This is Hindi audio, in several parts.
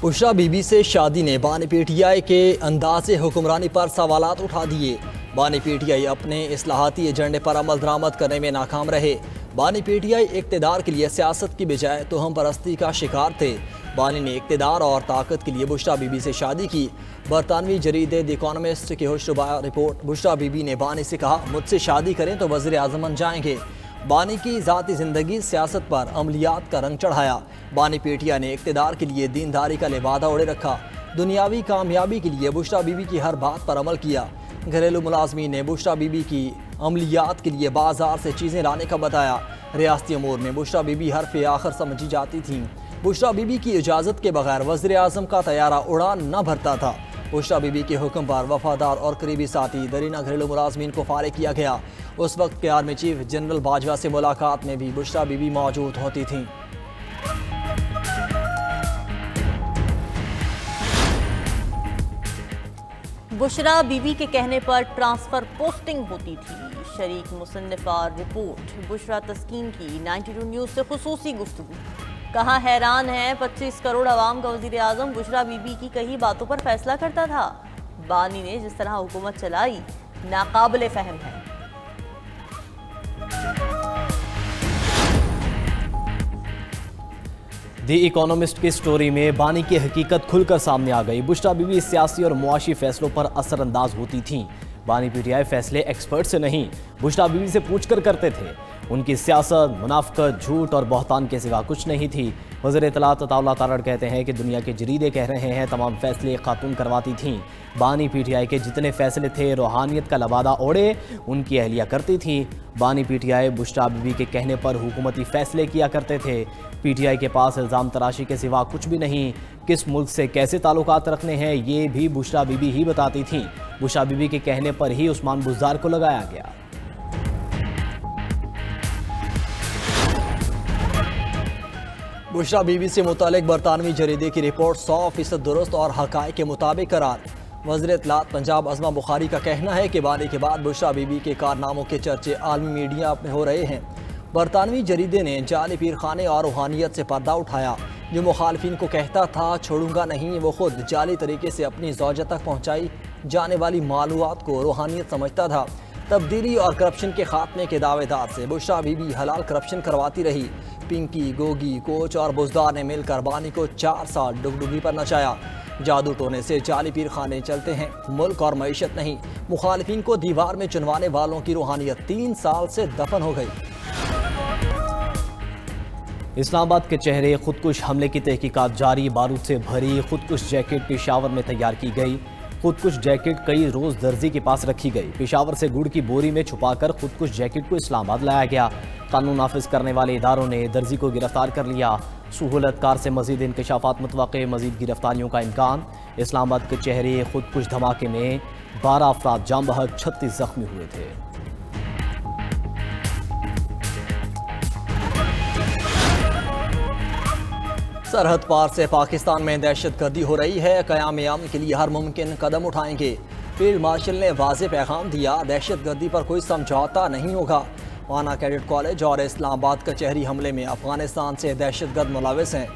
बुशरा बीबी से शादी ने बानी पीटीआई के अंदाज़े हुक्मरानी पर सवालात उठा दिए। बानी पीटीआई अपने इस्लाहाती एजेंडे पर अमल दरामद करने में नाकाम रहे। बानी पीटीआई इक़्तिदार के लिए सियासत की बजाय तोहम परस्ती का शिकार थे। बानी ने इक़्तिदार और ताकत के लिए बुशरा बीबी से शादी की। बरतानवी जरीदे द इकॉनमिस्ट की होशरुबा रिपोर्ट। बुशरा बीबी ने बानी से कहा, मुझसे शादी करें तो वज़ीर आज़म बन जाएंगे। बानी की ज़ाती ज़िंदगी सियासत पर अमलियात का रंग चढ़ाया। बानी पीटीआई ने इक़्तिदार के लिए दीनदारी का लिबादा ओढ़े रखा। दुनियावी कामयाबी के लिए बुशरा बीबी की हर बात पर अमल किया। घरेलू मुलाजमीन ने बुशरा बीबी की अमलियात के लिए बाजार से चीज़ें लाने का बताया। रियासती अमूर में बुशरा बीबी हरफ आखिर समझी जाती थीं। बुशरा बीबी की इजाज़त के बगैर वज़ीर आज़म का तैयारा उड़ान न भरता था। बुशरा बीबी के हुक्म पर वफादार और करीबी साथी दरीना घरेलू मुलाजमीन को फारिग किया गया। उस वक्त के आर्मी चीफ जनरल बाजवा से मुलाकात में भी बुशरा बीबी मौजूद होती थीं। बुशरा बीबी के कहने पर ट्रांसफ़र पोस्टिंग होती थी। शरीक मुसन्निफा रिपोर्ट। बुशरा तस्कीन की 92 न्यूज़ से खुसूसी गुफ्तगू। कहा, हैरान है 25 करोड़ अवाम का वज़ीर आज़म बुशरा बीबी की कई बातों पर फैसला करता था। बानी ने जिस तरह हुकूमत चलाई नाकाबिल फ़हम है। दी इकोनॉमिस्ट की स्टोरी में बानी की हकीकत खुलकर सामने आ गई। बुशरा बीबी सियासी और मुआशी फैसलों पर असरअंदाज होती थीं। बानी पीटीआई फैसले एक्सपर्ट से नहीं, बुशरा बीबी से पूछकर करते थे। उनकी सियासत मुनाफकत, झूठ और बहतान के सिवा कुछ नहीं थी। वज़ीर इत्तलात अताउल्लाह तारड़ कहते हैं कि दुनिया के जरीदे कह रहे हैं तमाम फैसले खातून करवाती थीं। बानी पीटीआई के जितने फैसले थे रूहानियत का लबादा ओढ़े उनकी अहलिया करती थी। बानी पीटीआई बुशरा बीबी के कहने पर हुकूमती फैसले किया करते थे। पीटीआई के पास इल्ज़ाम तराशी के सिवा कुछ भी नहीं। किस मुल्क से कैसे ताल्लुकात रखने हैं ये भी बुशरा बीबी ही बताती थीं। बुशरा बीबी के कहने पर ही उस्मान बुज़दार को लगाया गया। बुशरा बीबी से मुतालिक बरतानवी जरीदे की रिपोर्ट 100% दुरुस्त और हक़ाइक़ के मुताबिक करार। वज़ीर इत्तलात पंजाब अज़मा बुखारी का कहना है कि बानी के बाद बुशरा बीबी के कारनामों के चर्चे आलमी मीडिया में हो रहे हैं। बरतानवी जरीदे ने जाली पीर खाने और रूहानियत से पर्दा उठाया। जो मुखालफिन को कहता था छोड़ूंगा नहीं, वो खुद जाली तरीके से अपनी ज़ौजा तक पहुँचाई जाने वाली मालूमात को रूहानियत समझता था। तब्दीली और करप्शन के खात्मे के दावेदार से बुशरा बीबी हलाल करप्शन करवाती रही। पिंकी, गोगी, कोच और बुज़दार ने मिलकर बानी को 4 साल डुगडुगी पर नचाया। जादू टोने से जाली पीर खाने चलते हैं, मुल्क और मईशत नहीं। मुखालिफिन को दीवार में चुनवाने वालों की रूहानियत 3 साल से दफन हो गई। इस्लामाबाद के चेहरे खुदकुश हमले की तहकीकात जारी। बारूद से भरी खुदकुश जैकेट पेशावर में तैयार की गई। खुदकुश जैकेट कई रोज़ दर्जी के पास रखी गई। पेशावर से गुड़ की बोरी में छुपाकर खुदकुश जैकेट को इस्लामाबाद लाया गया। कानून नाफिज करने वाले इदारों ने दर्जी को गिरफ्तार कर लिया। सहूलतकार से मजीद इंकशाफात मुतवक्के, मजीद गिरफ्तारियों का इम्कान। इस्लामाबाद के चेहरे खुदकुश धमाके में 12 अफराद जाम बहक, 36 जख्मी हुए थे। सरहद पार से पाकिस्तान में दहशतगर्दी हो रही है। क़याम अमन के लिए हर मुमकिन कदम उठाएंगे। फील्ड मार्शल ने वाज़े पैगाम दिया, दहशतगर्दी पर कोई समझौता नहीं होगा। वाना कैडेट कॉलेज और इस्लामाबाद कचहरी हमले में अफगानिस्तान से दहशतगर्द मुलविस हैं।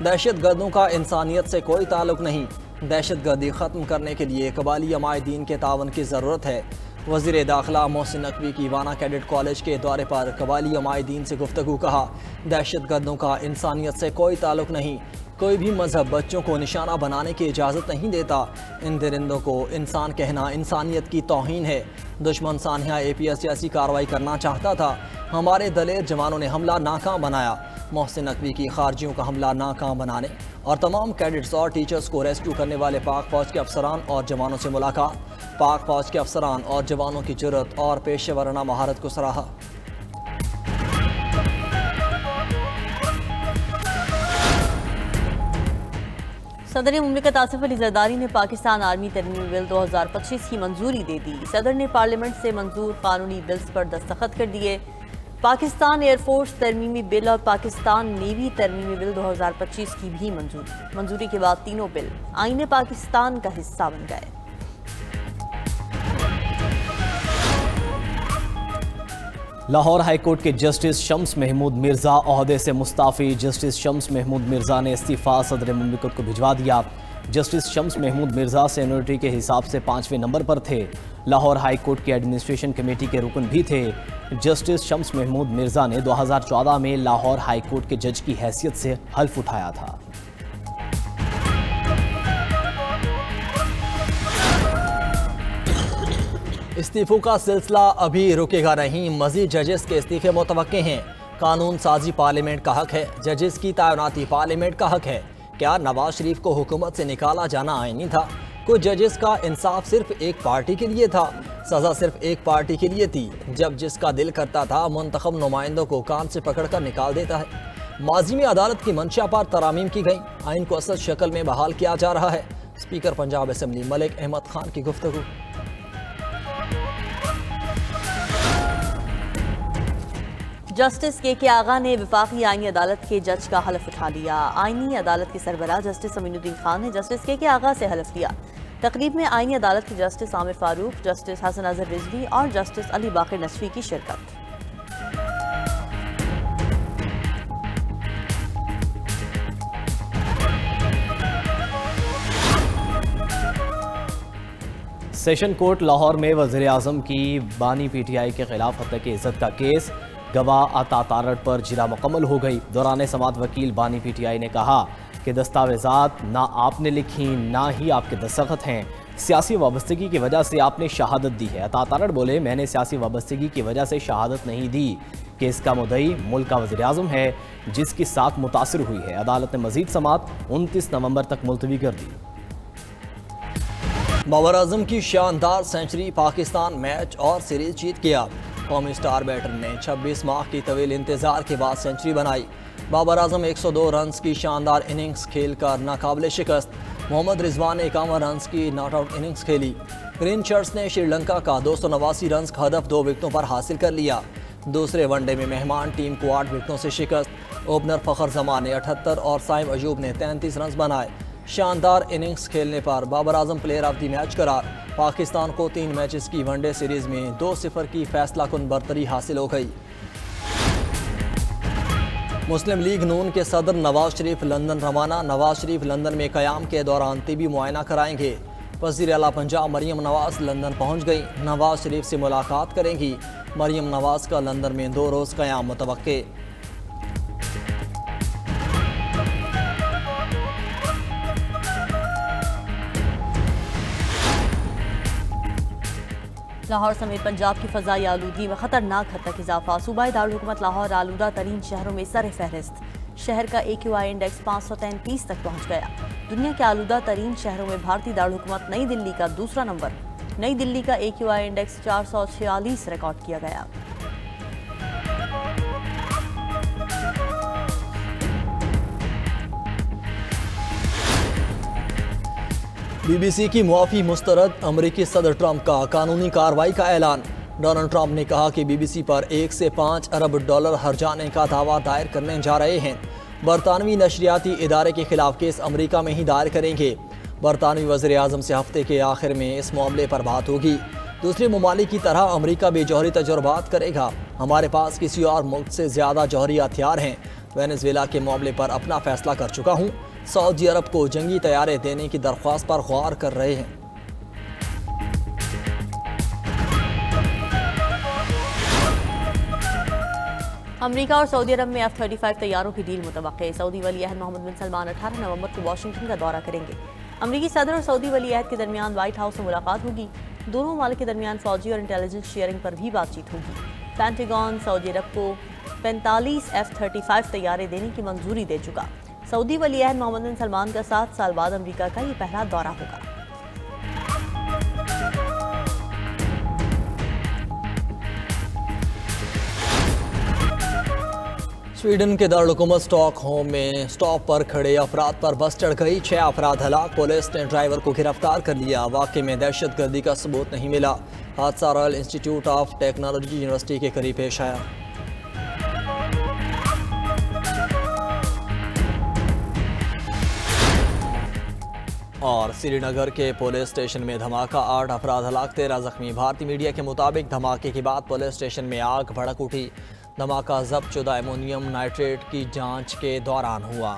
दहशतगर्दों का इंसानियत से कोई ताल्लुक नहीं। दहशतगर्दी ख़त्म करने के लिए कबाली अमायदीन के तावन की ज़रूरत है। वज़ीर दाखिला मोहसिन नकवी की वाना कैडेट कॉलेज के दौरे पर कबाली अमायदीन से गुफ्तगू। कहा, दहशतगर्दों का इंसानियत से कोई ताल्लुक नहीं। कोई भी मजहब बच्चों को निशाना बनाने की इजाज़त नहीं देता। इन दरिंदों को इंसान कहना इंसानियत की तौहीन है। दुश्मन सानिया APS जैसी कार्रवाई करना चाहता था। हमारे दलेर जवानों ने हमला नाकाम बनाया। मोहसिन नकवी की खारजियों का हमला नाकाम बनाने और तमाम कैडेट्स और टीचर्स को रेस्क्यू करने वाले पाक फ़ौज के अफसरान और जवानों से मुलाकात। पाक फ़ौज के अफसरान और जवानों की जुर्रत और पेशेवराना महारत को सराहा। सदर मुमलिकत आसिफ अली जरदारी ने पाकिस्तान आर्मी तरमीमी बिल 2025 की मंजूरी दे दी। सदर ने पार्लियामेंट से मंजूर कानूनी बिल्स पर दस्तखत कर दिए। पाकिस्तान एयरफोर्स तरमीमी बिल और पाकिस्तान नेवी तरमीमी बिल 2025 की भी मंजूरी के बाद तीनों बिल आईने पाकिस्तान का हिस्सा बन गए। लाहौर हाईकोर्ट के जस्टिस शम्स महमूद मिर्जा ओहदे से मुस्ताफ़ी। जस्टिस शम्स महमूद मिर्जा ने इस्तीफ़ा सदर मुमलिकत को भिजवा दिया। जस्टिस शम्स महमूद मिर्जा सीनियरिटी के हिसाब से 5वें नंबर पर थे। लाहौर हाईकोर्ट की एडमिनिस्ट्रेशन कमेटी के रुकन भी थे। जस्टिस शम्स महमूद मिर्जा ने 2014 में लाहौर हाईकोर्ट के जज की हैसियत से हल्फ उठाया था। इस्तीफों का सिलसिला अभी रुकेगा नहीं, मजीद जजेस के इस्तीफे मुतवक्के हैं। कानून साजी पार्लियामेंट का हक है, जजेस की तैनाती पार्लियामेंट का हक है। क्या नवाज शरीफ को हुकूमत से निकाला जाना आईनी था? कुछ जजेस का इंसाफ सिर्फ एक पार्टी के लिए था, सजा सिर्फ एक पार्टी के लिए थी। जब जिसका दिल करता था मुंतखब नुमाइंदों को कान से पकड़कर निकाल देता है। माजी में अदालत की मंशा पर तरामीम की गई, आइन को असल शक्ल में बहाल किया जा रहा है। स्पीकर पंजाब असम्बली मलिक अहमद खान की गुफ्तगू। जस्टिस के आगा ने वफाकी आईनी अदालत के जज का हलफ उठा लिया। आईनी अदालत के सरबराह जस्टिस अमीनुद्दीन खान ने जस्टिस के आगा से हलफ लिया। तकरीब में आईनी अदालत के जस्टिस आमिर फारूक, जस्टिस हसन अजहर रिजवी और जस्टिस अली बाकर नसवी की शिरकत। सेशन कोर्ट लाहौर में वज़ीर आज़म की बानी PTI के खिलाफ हत्या की इज्जत का केस गवाह अता तारड़ पर जिरा मुकम्मल हो गई। दौरान समात वकील बानी PTI ने कहा कि दस्तावेज़ात ना आपने लिखी ना ही आपके दस्तखत हैं, सियासी वाबस्तगी की वजह से आपने शहादत दी है। अता तारड़ बोले, मैंने सियासी वाबस्तगी की वजह से शहादत नहीं दी। केस का मुद्दई मुल्क का वज़ीर आज़म है जिसकी साख मुतासिर हुई है। अदालत ने मजीद समात 29 नवंबर तक मुलतवी कर दी। बाबर आजम की शानदार सेंचुरी, पाकिस्तान मैच और सीरीज जीत गया। कौमी स्टार बैटर ने 26 माह की तवील इंतजार के बाद सेंचुरी बनाई। बाबर आजम 102 रन्स की शानदार इनिंग्स खेलकर नाकाबिले शिकस्त। मोहम्मद रिजवान ने 51 रन्स की नॉट आउट इनिंग्स खेली। ग्रीन शर्ट्स ने श्रीलंका का 289 रन्स का हदफ 2 विकेटों पर हासिल कर लिया। दूसरे वनडे में मेहमान टीम को 8 विकेटों से शिकस्त। ओपनर फखर जमान ने 78 और साइम अयूब ने 33 रन्स बनाए। शानदार इनिंग्स खेलने पर Babar Azam player of the match करार। पाकिस्तान को 3 मैचेस की वनडे सीरीज में 2-0 की फैसला कुन बरतरी हासिल हो गई। मुस्लिम लीग नून के सदर नवाज शरीफ लंदन रवाना। नवाज शरीफ लंदन में क़याम के दौरान तिबी मुआयना कराएंगे। वज़ीर आला पंजाब मरियम नवाज लंदन पहुंच गई, नवाज शरीफ से मुलाकात करेंगी। मरियम नवाज का लंदन में 2 रोज़ क़याम मुतवक्के। लाहौर समेत पंजाब की फ़ज़ाई आलूदगी में ख़तरनाक हद तक इजाफा। सूबाई दारुल-हुकूमत लाहौर आलूदा तरीन शहरों में सर फहरिस्त। शहर का AQI इंडेक्स 533 तक पहुँच गया। दुनिया के आलूदा तरीन शहरों में भारतीय दारुल-हुकूमत नई दिल्ली का दूसरा नंबर। नई दिल्ली का AQI इंडेक्स 446 रिकॉर्ड किया गया। BBC की मुआफ़ी मुस्तरद। अमरीकी सदर ट्रंप का कानूनी कार्रवाई का ऐलान। डोनाल्ड ट्रंप ने कहा कि BBC पर 1 से 5 अरब डॉलर हर्जाने का दावा दायर करने जा रहे हैं। बरतानवी नशरियाती इदारे के खिलाफ केस अमरीका में ही दायर करेंगे। बरतानवी वज़ीर आज़म से हफ्ते के आखिर में इस मामले पर बात होगी। दूसरे ममालिक की तरह अमरीका भी जौहरी तजुर्बात करेगा। हमारे पास किसी और मुल्क से ज़्यादा जौहरी हथियार हैं। वेनेजुएला के मामले पर अपना फैसला कर चुका हूँ। सऊदी अरब को जंगी तैयारे देने की दरख्वास्त पर गौर कर रहे हैं। अमेरिका और सऊदी अरब में F-35 तैयारों की डील मुतवक्के। सऊदी वली अहद मोहम्मद बिन सलमान 18 नवंबर को वाशिंगटन का दौरा करेंगे। अमरीकी सदर और सऊदी वली अहद के दरमियान व्हाइट हाउस में मुलाकात होगी। दोनों ममालिक के दरमियान फौजी और इंटेलिजेंस शेयरिंग पर भी बातचीत होगी। पेंटागन सऊदी अरब को 45 F-35 तैयारे देने की मंजूरी दे चुका। सऊदी वली अहद मोहम्मद बिन सलमान का 7 साल बाद अमेरिका का ये पहला दौरा होगा। स्वीडन के दारुल-हुकूमत स्टॉकहोम में स्टॉप पर खड़े अफराद पर बस चढ़ गई। 6 अफराद हलाक। पुलिस ने ड्राइवर को गिरफ्तार कर लिया। वाक़े में दहशतगर्दी का सबूत नहीं मिला। हादसा royal institute of technology university के करीब पेश आया। और श्रीनगर के पुलिस स्टेशन में धमाका, 8 अफराद हलाक, 13 जख्मी। भारतीय मीडिया के मुताबिक धमाके के बाद पुलिस स्टेशन में आग भड़क उठी। धमाका जब्त शुदा एमोनियम नाइट्रेट की जांच के दौरान हुआ।